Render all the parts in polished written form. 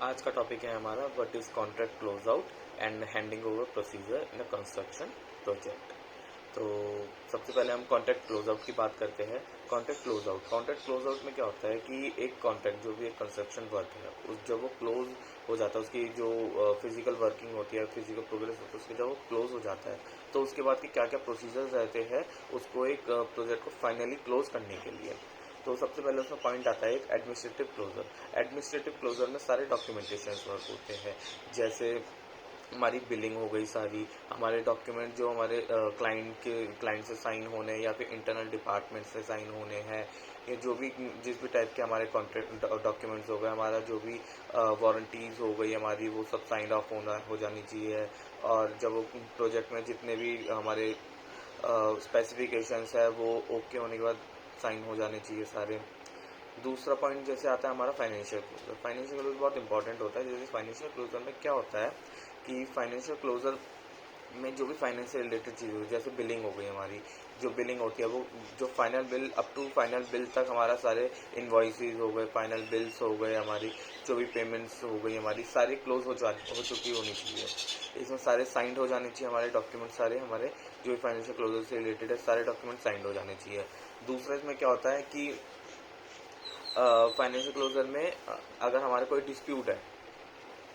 आज का टॉपिक है हमारा what is contract close out and handing over procedure in a construction project. तो सबसे पहले हम कॉन्ट्रैक्ट क्लोज आउट की बात करते हैं। कॉन्ट्रैक्ट क्लोज आउट में क्या होता है कि एक कॉन्ट्रैक्ट जो भी एक कंस्ट्रक्शन वर्क है उस जब वो क्लोज हो जाता है, उसकी जो फिजिकल वर्किंग होती है, फिजिकल प्रोग्रेस होती है, उसके जब वो क्लोज हो जाता है तो उसके बाद के क्या क्या प्रोसीजर्स रहते हैं उसको एक प्रोजेक्ट को फाइनली क्लोज करने के लिए। तो सबसे पहले उसमें पॉइंट आता है एक एडमिनिस्ट्रेटिव क्लोजर। एडमिनिस्ट्रेटिव क्लोजर में सारे डॉक्यूमेंटेशन वर्क होते हैं, जैसे हमारी बिलिंग हो गई सारी, हमारे डॉक्यूमेंट जो हमारे क्लाइंट से साइन होने या फिर इंटरनल डिपार्टमेंट से साइन होने हैं, ये जो भी जिस भी टाइप के हमारे कॉन्ट्रैक्ट डॉक्यूमेंट्स हो गए, हमारा जो भी वारंटीज हो गई हमारी, वो सब साइन ऑफ हो जानी चाहिए। और जब वो प्रोजेक्ट में जितने भी हमारे स्पेसिफिकेशंस है वो ओके होने के बाद साइन हो जाने चाहिए सारे। दूसरा पॉइंट जैसे आता है हमारा फाइनेंशियल क्लोजर। फाइनेंशियल क्लोजर बहुत इंपॉर्टेंट होता है। जैसे फाइनेंशियल क्लोजर में क्या होता है कि फाइनेंशियल क्लोजर में जो भी फाइनेंस से रिलेटेड चीज़ होती है, जैसे बिलिंग हो गई हमारी, जो बिलिंग होती है वो जो final bill up to final bill तक हमारा सारे इन्वॉइसेस हो गए, फाइनल बिल्स हो गए, हमारी जो भी पेमेंट्स हो गई हमारी सारी क्लोज हो चुकी होनी चाहिए। इसमें सारे साइंड हो जाने चाहिए हमारे डॉक्यूमेंट, सारे हमारे जो भी फाइनेंशियल क्लोजर से रिलेटेड है सारे डॉक्यूमेंट साइंड हो जाने चाहिए। दूसरा इसमें क्या होता है कि फाइनेंशियल क्लोजर में अगर हमारे कोई डिस्प्यूट है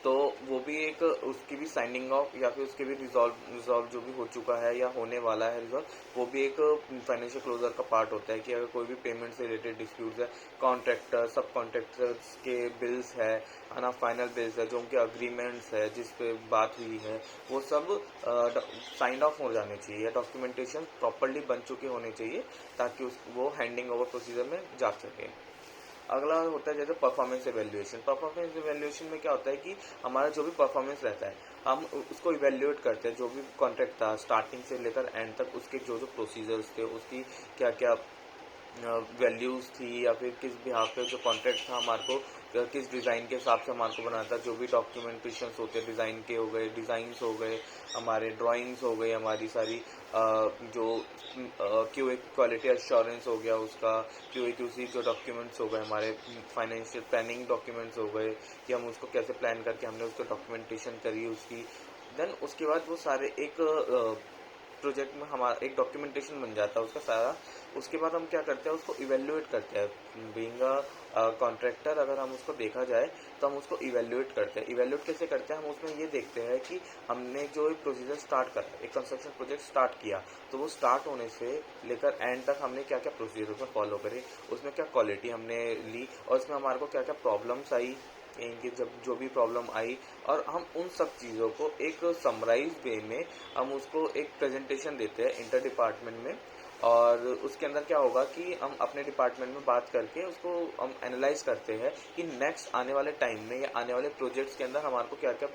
तो वो भी एक उसकी भी साइनिंग ऑफ या फिर उसके भी रिजॉल्व जो भी हो चुका है या होने वाला है रिजॉल्व, वो भी एक फाइनेंशियल क्लोजर का पार्ट होता है कि अगर कोई भी पेमेंट से रिलेटेड डिस्प्यूट्स है, कॉन्ट्रैक्टर सब कॉन्ट्रैक्टर्स के बिल्स है ना, फाइनल बिल्स है, जो उनके अग्रीमेंट्स है जिस पे बात हुई है, वो सब साइंड ऑफ हो जाने चाहिए, डॉक्यूमेंटेशन प्रॉपरली बन चुके होने चाहिए ताकि वो हैंडिंग ओवर प्रोसीजर में जा सके। अगला होता है जैसे परफॉर्मेंस इवैल्यूएशन। परफॉर्मेंस इवैल्यूएशन में क्या होता है कि हमारा जो भी परफॉर्मेंस रहता है हम उसको इवैल्यूएट करते हैं। जो भी कॉन्ट्रैक्ट था स्टार्टिंग से लेकर एंड तक उसके जो जो प्रोसीजर्स थे उसकी क्या क्या वैल्यूज थी, या फिर किस बिहाफ पे जो कॉन्ट्रैक्ट था हमारे को किस डिज़ाइन के हिसाब से हमारे को बनाना था, जो भी डॉक्यूमेंटेशन होते हैं डिज़ाइन के हो गए, डिज़ाइंस हो गए, हमारे ड्राइंग्स हो गई, हमारी सारी जो क्यूए क्वालिटी एश्योरेंस हो गया उसका, क्यूए क्यूसी जो डॉक्यूमेंट्स हो गए, हमारे फाइनेंशियल प्लानिंग डॉक्यूमेंट्स हो गए कि हम उसको कैसे प्लान करके हमने उसको डॉक्यूमेंटेशन करी उसकी। देन उसके बाद वो सारे एक प्रोजेक्ट में हमारा एक डॉक्यूमेंटेशन बन जाता है उसका सारा। उसके बाद हम क्या करते हैं उसको इवेल्युएट करते हैं। बीइंग अ कॉन्ट्रैक्टर अगर हम उसको देखा जाए तो हम उसको इवेल्युएट करते हैं। इवेल्युएट कैसे करते हैं, हम उसमें ये देखते हैं कि हमने जो एक प्रोसीजर स्टार्ट करा, एक कंस्ट्रक्शन प्रोजेक्ट स्टार्ट किया, तो वो स्टार्ट होने से लेकर एंड तक हमने क्या क्या प्रोसीजर उसमें फॉलो करे, उसमें क्या क्वालिटी हमने ली और उसमें हमारे को क्या क्या प्रॉब्लम्स आई, इनकी जब जो भी प्रॉब्लम आई, और हम उन सब चीज़ों को एक समराइज वे में हम उसको एक प्रेजेंटेशन देते हैं इंटर डिपार्टमेंट में। और उसके अंदर क्या होगा कि हम अपने डिपार्टमेंट में बात करके उसको हम एनालाइज करते हैं कि नेक्स्ट आने वाले टाइम में या आने वाले प्रोजेक्ट्स के अंदर हमारे को क्या क्या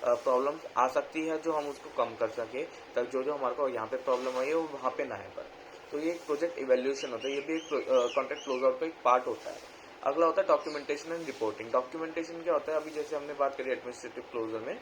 प्रॉब्लम्स आ सकती है जो हम उसको कम कर सके, तब जो जो हमारे को यहाँ पे प्रॉब्लम आई है वो वहाँ पे ना आए पर। तो ये एक प्रोजेक्ट इवेल्यूशन होता है, ये भी एक कॉन्ट्रैक्ट क्लोज आउट का एक पार्ट होता है। अगला होता है डॉक्यूमेंटेशन एंड रिपोर्टिंग। डॉक्यूमेंटेशन क्या होता है, अभी जैसे हमने बात करी एडमिनिस्ट्रेटिव क्लोजर में,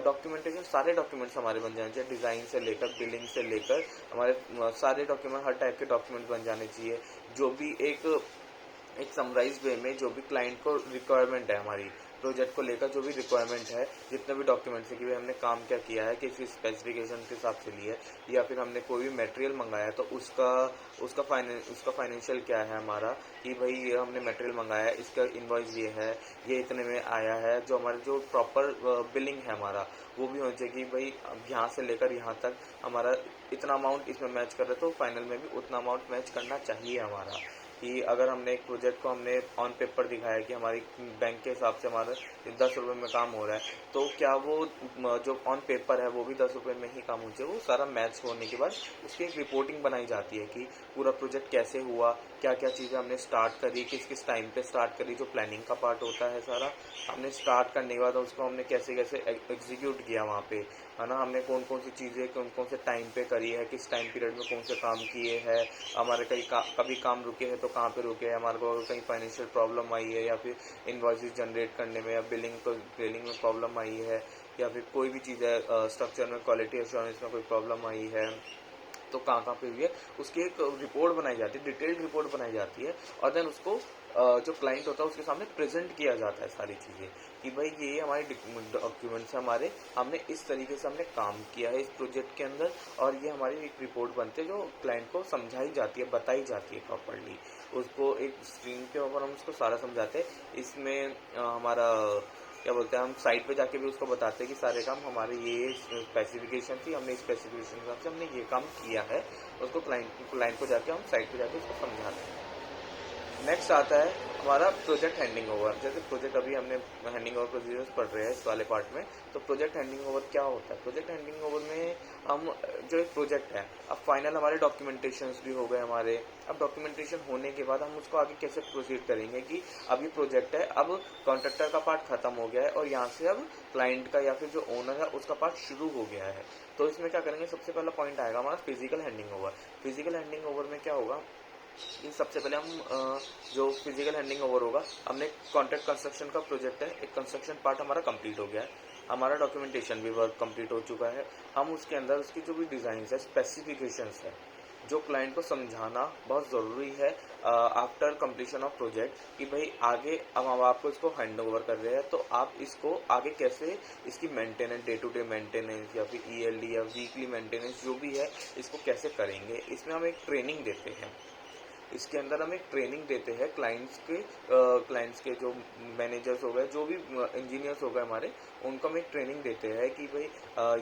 डॉक्यूमेंटेशन सारे डॉक्यूमेंट्स हमारे बन जाने चाहिए, डिज़ाइन से लेकर बिलिंग से लेकर हमारे सारे डॉक्यूमेंट, हर टाइप के डॉक्यूमेंट बन जाने चाहिए। जो भी एक समराइज वे में जो भी क्लाइंट को रिक्वायरमेंट है, हमारी प्रोजेक्ट को लेकर जो भी रिक्वायरमेंट है, जितने भी डॉक्यूमेंट्स है कि भाई हमने काम क्या किया है, किस स्पेसिफिकेशन के हिसाब से लिए, या फिर हमने कोई भी मटेरियल मंगाया है तो उसका फाइनेंशियल क्या है हमारा, कि भाई ये हमने मटेरियल मंगाया है, इसका इन्वॉइस ये है, ये इतने में आया है, जो हमारे जो प्रॉपर बिलिंग है हमारा वो भी होना चाहिए कि भाई यहाँ से लेकर यहाँ तक हमारा इतना अमाउंट इसमें मैच कर रहे तो फाइनल में भी उतना अमाउंट मैच करना चाहिए हमारा। कि अगर हमने एक प्रोजेक्ट को हमने ऑन पेपर दिखाया कि हमारी बैंक के हिसाब से हमारा 10 रुपये में काम हो रहा है, तो क्या वो जो ऑन पेपर है वो भी 10 रुपये में ही काम हो जाए, वो सारा मैच होने के बाद उसकी एक रिपोर्टिंग बनाई जाती है कि पूरा प्रोजेक्ट कैसे हुआ, क्या क्या चीज़ें हमने स्टार्ट करी, किस किस टाइम पे स्टार्ट करी, जो प्लानिंग का पार्ट होता है सारा हमने स्टार्ट करने के बाद उसको हमने कैसे कैसे एग्जीक्यूट किया वहाँ पे, है ना, हमने कौन कौन सी चीज़ें कौन कौन से टाइम पे करी है, किस टाइम पीरियड में कौन से काम किए हैं, हमारे कभी काम रुके हैं तो कहाँ पे रुके हैं, हमारे को अगर कहीं फाइनेंशियल प्रॉब्लम आई है या फिर इनवॉइसेस जनरेट करने में या बिलिंग में प्रॉब्लम आई है, या फिर कोई भी चीज़ है स्ट्रक्चर में क्वालिटी एश्योरेंस में कोई प्रॉब्लम आई है, तो कहाँ कहाँ पे हुई है उसकी एक रिपोर्ट बनाई जाती है, डिटेल्ड रिपोर्ट बनाई जाती है, और देन उसको जो क्लाइंट होता है उसके सामने प्रेजेंट किया जाता है सारी चीज़ें कि भाई ये हमारे डॉक्यूमेंट्स हमारे, हमने इस तरीके से हमने काम किया है इस प्रोजेक्ट के अंदर, और ये हमारी एक रिपोर्ट बनती है जो क्लाइंट को समझाई जाती है, बताई जाती है प्रॉपरली, उसको एक स्क्रीन के ऊपर हम उसको सारा समझाते हैं। इसमें हमारा क्या बोलते हैं, हम साइट पे जाके भी उसको बताते हैं कि सारे काम हमारे ये स्पेसिफिकेशन थी, हमने स्पेसिफिकेशन के हिसाब से हमने ये काम किया है, उसको क्लाइंट को जाके हम साइट पे जाके उसको समझाते हैं। नेक्स्ट आता है हमारा प्रोजेक्ट हैंडिंग ओवर। जैसे प्रोजेक्ट अभी हमने हैंडिंग ओवर प्रोसीजर्स पढ़ रहे हैं इस वाले पार्ट में, तो प्रोजेक्ट हैंडिंग ओवर क्या होता है? प्रोजेक्ट हैंडिंग ओवर में हम जो एक प्रोजेक्ट है, अब फाइनल हमारे डॉक्यूमेंटेशंस भी हो गए हमारे, अब डॉक्यूमेंटेशन होने के बाद हम उसको आगे कैसे प्रोसीड करेंगे कि अब ये प्रोजेक्ट है, अब कॉन्ट्रैक्टर का पार्ट खत्म हो गया है और यहाँ से अब क्लाइंट का या फिर जो ओनर है उसका पार्ट शुरू हो गया है। तो इसमें क्या करेंगे, सबसे पहला पॉइंट आएगा हमारा physical handing over. Physical handing over में क्या होगा कि सबसे पहले हम जो फिजिकल हैंडिंग ओवर होगा, हमने कॉन्ट्रैक्ट कंस्ट्रक्शन का प्रोजेक्ट है, एक कंस्ट्रक्शन पार्ट हमारा कंप्लीट हो गया है, हमारा डॉक्यूमेंटेशन भी वर्क कंप्लीट हो चुका है, हम उसके अंदर उसकी जो भी डिज़ाइन है, स्पेसिफिकेशंस है, जो क्लाइंट को समझाना बहुत ज़रूरी है आफ्टर कंप्लीशन ऑफ प्रोजेक्ट कि भाई आगे अब हम आपको इसको हैंड ओवर कर रहे हैं, तो आप इसको आगे कैसे इसकी maintenance, day to day maintenance या फिर ईएलडी या वीकली मेंटेनेंस जो भी है, इसको कैसे करेंगे। इसमें हम एक ट्रेनिंग देते हैं, इसके अंदर हम एक ट्रेनिंग देते हैं क्लाइंट्स के जो मैनेजर्स हो गए, जो भी इंजीनियर्स हो गए हमारे, उनको हम एक ट्रेनिंग देते हैं कि भाई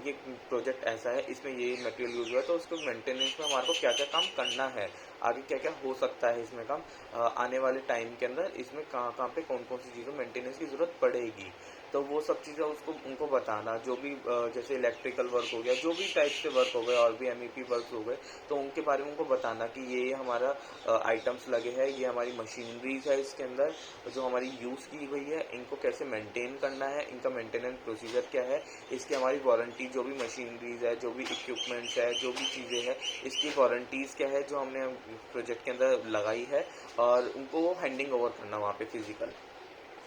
ये प्रोजेक्ट ऐसा है, इसमें ये मटेरियल यूज हुआ है, तो उसको मेंटेनेंस में हमारे को क्या क्या काम करना है, आगे क्या क्या हो सकता है इसमें काम, आने वाले टाइम के अंदर इसमें कहाँ कहाँ पे कौन कौन सी चीज़ों मेंटेनेंस की ज़रूरत पड़ेगी, तो वो सब चीज़ें उसको उनको बताना, जो भी जैसे इलेक्ट्रिकल वर्क हो गया, जो भी टाइप से वर्क हो गए और भी एमईपी वर्क हो गए, तो उनके बारे में उनको बताना कि ये हमारा आइटम्स लगे हैं, ये हमारी मशीनरीज है, इसके अंदर जो हमारी यूज़ की हुई है, इनको कैसे मेंटेन करना है, इनका मेंटेनेंस प्रोसीजर क्या है, इसकी हमारी वारंटी, जो भी मशीनरीज है, जो भी इक्विपमेंट्स है, जो भी चीज़ें हैं, इसकी वारंटीज़ क्या है जो हमने प्रोजेक्ट के अंदर लगाई है, और उनको हैंडिंग ओवर करना वहाँ पे फिजिकल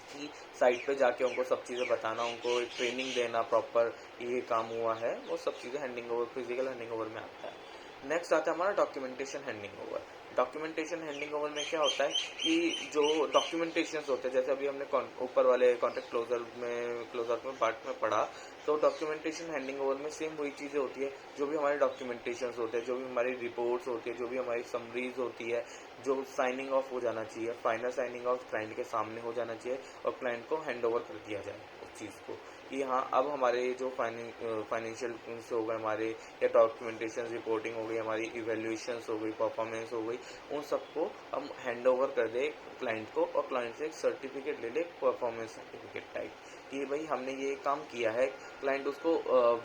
की साइट पे जाके उनको सब चीज़ें बताना, उनको एक ट्रेनिंग देना प्रॉपर, ये काम हुआ है, वो सब चीज़ें handing over, physical handing over में आता है। नेक्स्ट आता है हमारा documentation handing over. Documentation handing over में क्या होता है कि जो डॉक्यूमेंटेशंस होते हैं, जैसे अभी हमने ऊपर वाले कॉन्ट्रैक्ट क्लोजर में पार्ट में पढ़ा, तो डॉक्यूमेंटेशन हैंडिंग ओवर में सेम वही चीज़ें होती है, जो भी हमारे डॉक्यूमेंटेशंस होते हैं, जो भी हमारी रिपोर्ट्स होती है, जो भी हमारी समरीज होती है, जो साइनिंग ऑफ हो जाना चाहिए, फाइनल साइनिंग ऑफ क्लाइंट के सामने हो जाना चाहिए और क्लाइंट को हैंड ओवर कर दिया जाए उस चीज़ को कि हाँ अब हमारे जो फाइनेंशियल हो गए हमारे, या डॉक्यूमेंटेशन रिपोर्टिंग हो गई हमारी, इवेल्यूएशंस हो गई, परफॉर्मेंस हो गई, उन सबको हम हैंड ओवर कर दे क्लाइंट को, और क्लाइंट से एक सर्टिफिकेट ले ले, परफॉर्मेंस सर्टिफिकेट टाइप, कि भाई हमने ये काम किया है, क्लाइंट उसको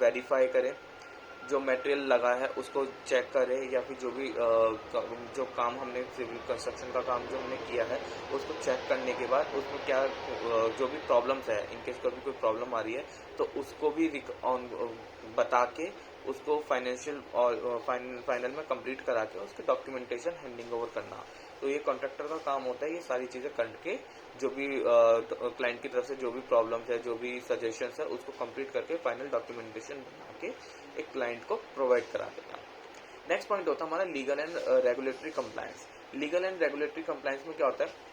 वेरीफाई करे, जो मटेरियल लगा है उसको चेक करे, या फिर जो भी जो काम हमने सिविल कंस्ट्रक्शन का काम जो हमने किया है उसको चेक करने के बाद उसमें क्या जो भी प्रॉब्लम्स है, इनकेस कभी कोई प्रॉब्लम आ रही है तो उसको भी बता के उसको फाइनेंशियल और फाइनल में कंप्लीट करा के उसके डॉक्यूमेंटेशन हैंडिंग ओवर करना। तो ये कॉन्ट्रैक्टर का काम होता है, ये सारी चीज़ें करके जो भी क्लाइंट की तरफ से जो भी प्रॉब्लम्स है, जो भी सजेशंस है, उसको कंप्लीट करके फाइनल डॉक्यूमेंटेशन बना के एक क्लाइंट को प्रोवाइड करा देना। नेक्स्ट पॉइंट होता है हमारा legal and regulatory compliance. Legal and regulatory compliance में क्या होता है,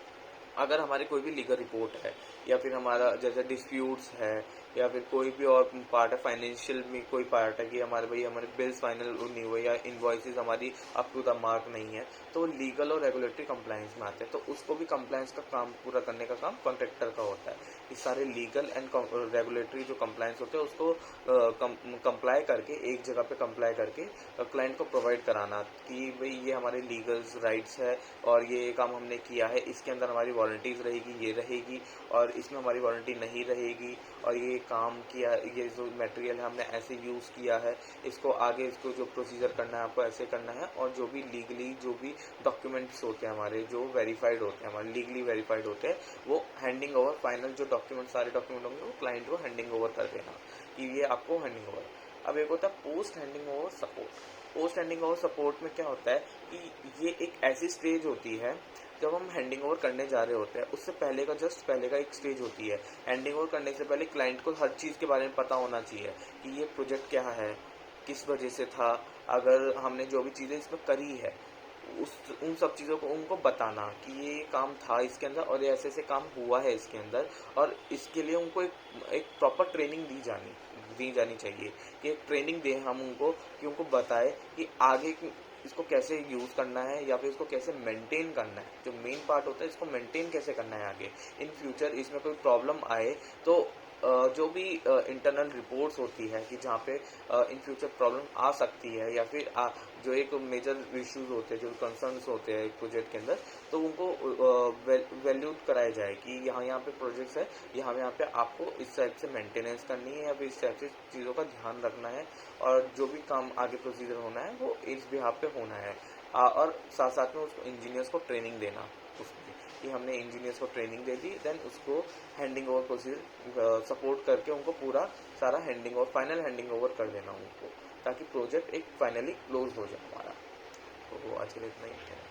अगर हमारी कोई भी लीगल रिपोर्ट है, या फिर हमारा जैसे डिस्प्यूट्स है, या फिर कोई भी और पार्ट है, फाइनेंशियल में कोई पार्ट है कि हमारे बिल्स फाइनल नहीं हुए या इनवॉइसेस हमारी अप टू द मार्क नहीं है, तो लीगल और रेगुलेटरी कंप्लायंस में आते हैं, तो उसको भी कंप्लायंस का काम पूरा करने का काम कॉन्ट्रैक्टर का होता है। ये सारे लीगल एंड रेगुलेटरी जो कंप्लायंस होते हैं उसको कंप्लाई करके, एक जगह पे कंप्लाई करके क्लाइंट को प्रोवाइड कराना कि भाई ये हमारे लीगल राइट्स है और ये काम हमने किया है, इसके अंदर हमारी वारंटीज रहेगी, ये रहेगी, और इसमें हमारी वारंटी नहीं रहेगी, और ये काम किया, ये जो मटेरियल है हमने ऐसे यूज़ किया है, इसको आगे इसको जो प्रोसीजर करना है आपको ऐसे करना है, और जो भी लीगली जो भी डॉक्यूमेंट्स होते हैं हमारे, जो वेरीफाइड होते हैं हमारे, लीगली वेरीफाइड होते हैं, वो हैंडिंग ओवर, फाइनल जो डॉक्यूमेंट सारे डॉक्यूमेंट होंगे वो क्लाइंट को हैंडिंग ओवर कर देना कि ये आपको हैंडिंग ओवर। अब एक होता है post handing over support. Post handing over support में क्या होता है कि ये एक ऐसी स्टेज होती है जब हम हैंडिंग ओवर करने जा रहे होते हैं, उससे पहले का जस्ट पहले का एक स्टेज होती है। हैंडिंग ओवर करने से पहले क्लाइंट को हर चीज़ के बारे में पता होना चाहिए कि ये प्रोजेक्ट क्या है, किस वजह से था, अगर हमने जो भी चीज़ें इसमें करी है उन सब चीज़ों को उनको बताना कि ये काम था इसके अंदर और ये ऐसे ऐसे काम हुआ है इसके अंदर, और इसके लिए उनको एक प्रॉपर ट्रेनिंग दी जानी चाहिए कि एक ट्रेनिंग दें हम उनको, कि उनको बताए कि आगे इसको कैसे यूज़ करना है या फिर इसको कैसे मेंटेन करना है। जो मेन पार्ट होता है इसको मेंटेन कैसे करना है आगे, इन फ्यूचर इसमें कोई प्रॉब्लम आए तो जो भी इंटरनल रिपोर्ट्स होती है कि जहाँ पे इन फ्यूचर प्रॉब्लम आ सकती है या फिर जो एक मेजर इश्यूज होते हैं, जो कंसर्न्स होते हैं एक प्रोजेक्ट के अंदर, तो उनको वैल्यूड कराया जाए कि यहाँ पे प्रोजेक्ट्स है, यहाँ पे आपको इस टाइप से मेंटेनेंस करनी है या फिर इस टाइप से चीज़ों का ध्यान रखना है, और जो भी काम आगे प्रोसीजर होना है वो इस बिहाफ पे होना है। और साथ साथ में उसको इंजीनियर्स को ट्रेनिंग देना उसकी, कि हमने इंजीनियर्स को ट्रेनिंग दे दी, देन उसको हैंडिंग ओवर प्रोसीजर सपोर्ट करके उनको पूरा सारा handing over, final handing over कर देना उनको, ताकि प्रोजेक्ट एक फाइनली क्लोज हो जाए हमारा। तो आज के लिए इतना ही है।